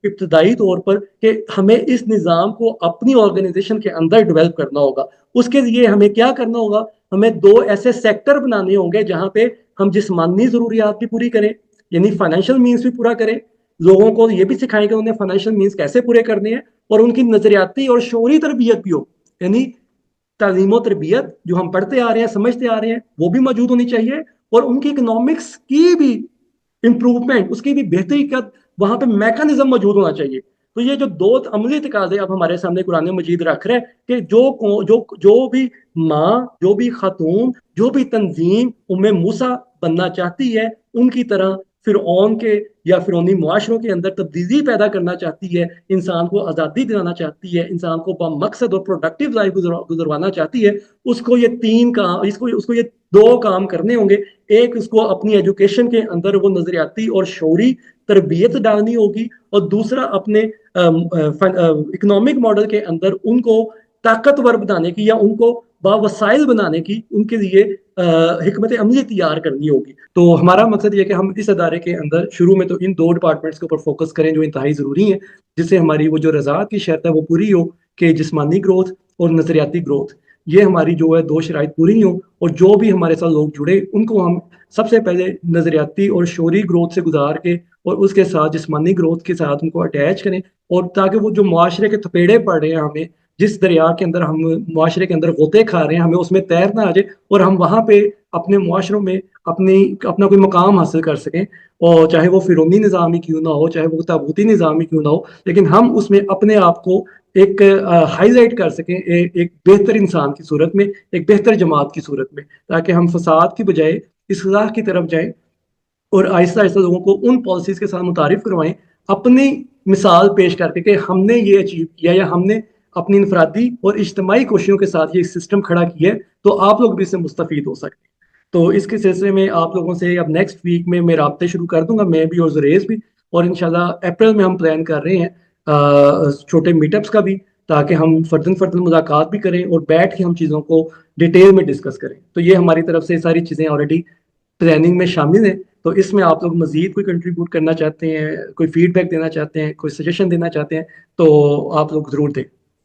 ابتدائی طور پر کہ ہمیں اس نظام کو اپنی آرگنائزیشن کے اندر ڈیولپ کرنا ہوگا. اس کے لیے ہمیں کیا کرنا ہوگا؟ ہمیں 2 ایسے سیکٹر بنانے ہوں گے جہاں پہ ہم جسمانی ضروریات بھی پوری کریں، یعنی فائنینشیل مینس بھی پورا کریں، لوگوں کو یہ بھی سکھائیں کہ انہیں فائنینشیل مینس کیسے پورے کرنے ہیں، اور ان کی نظریاتی اور شعوری تربیت بھی ہو. یعنی تعلیم و تربیت جو ہم پڑھتے آ رہے ہیں، سمجھتے آ رہے ہیں، وہ بھی موجود ہونی چاہیے، اور ان کی اکنامکس کی بھی امپروومنٹ، اس کی بھی بہتری کا وہاں پہ میکانزم موجود ہونا چاہیے. تو یہ جو 2 عملی تقاضے اب ہمارے سامنے قرآن مجید رکھ رہے ہیں کہ جو بھی ماں، جو بھی خاتون، جو بھی تنظیم موسیٰ بننا چاہتی ہے، ان کی طرح فرعون کے یا فرعونی معاشروں کے اندر تبدیلی پیدا کرنا چاہتی ہے، انسان کو آزادی دلانا چاہتی ہے، انسان کو مقصد اور پروڈکٹیو لائف گزروانا چاہتی ہے، اس کو یہ 3 کام، اس کو یہ 2 کام کرنے ہوں گے. ایک، اس کو اپنی ایجوکیشن کے اندر وہ نظریاتی اور شعوری تربیت ڈالنی ہوگی، اور دوسرا اپنے اکنامک ماڈل کے اندر ان کو طاقتور بنانے کی یا ان کو باوسائل بنانے کی ان کے لیے حکمت عملی تیار کرنی ہوگی. تو ہمارا مقصد یہ کہ ہم اس ادارے کے اندر شروع میں تو ان 2 ڈپارٹمنٹس کے اوپر فوکس کریں جو انتہائی ضروری ہیں، جس سے ہماری وہ جو رضاعت کی شرط ہے وہ پوری ہو کہ جسمانی گروتھ اور نظریاتی گروتھ، یہ ہماری جو ہے 2 شرائط پوری ہوں، اور جو بھی ہمارے ساتھ لوگ جڑے ان کو ہم سب سے پہلے نظریاتی اور شعوری گروتھ سے گزار کے اور اس کے ساتھ جسمانی گروتھ کے ساتھ ان کو اٹیچ کریں، اور تاکہ وہ جو معاشرے کے تھپیڑے پڑ رہے ہیں، ہمیں جس دریا کے اندر ہم معاشرے کے اندر غوطے کھا رہے ہیں، ہمیں اس میں تیرنا آ جائے، اور ہم وہاں پہ اپنے معاشروں میں اپنا کوئی مقام حاصل کر سکیں، اور چاہے وہ فرعونی نظام ہی کیوں نہ ہو، چاہے وہ تاغوتی نظام ہی کیوں نہ ہو، لیکن ہم اس میں اپنے آپ کو ایک ہائی لائٹ کر سکیں ایک بہتر انسان کی صورت میں، ایک بہتر جماعت کی صورت میں، تاکہ ہم فساد کی بجائے اصلاح کی طرف جائیں، اور آہستہ آہستہ لوگوں کو ان پالیسیز کے ساتھ متعارف کروائیں، اپنی مثال پیش کر کے کہ ہم نے یہ اچیو کیا، یا ہم نے اپنی انفرادی اور اجتماعی کوششوں کے ساتھ یہ سسٹم کھڑا کیا ہے، تو آپ لوگ بھی اس سے مستفید ہو سکتے ہیں. تو اس کے سلسلے میں آپ لوگوں سے اب نیکسٹ ویک میں رابطے شروع کر دوں گا، میں بھی اور زریز بھی، اور انشاءاللہ اپریل میں ہم پلان کر رہے ہیں چھوٹے میٹ اپس کا بھی، تاکہ ہم فردن ملاقات بھی کریں اور بیٹھ کے ہم چیزوں کو ڈیٹیل میں ڈسکس کریں. تو یہ ہماری طرف سے ساری چیزیں آلریڈی پلاننگ میں شامل ہیں. تو اس میں آپ لوگ مزید کوئی کنٹریبیوٹ کرنا چاہتے ہیں، کوئی فیڈ بیک دینا چاہتے ہیں، کوئی سجیشن دینا چاہتے ہیں، تو آپ لوگ ضرور دیں.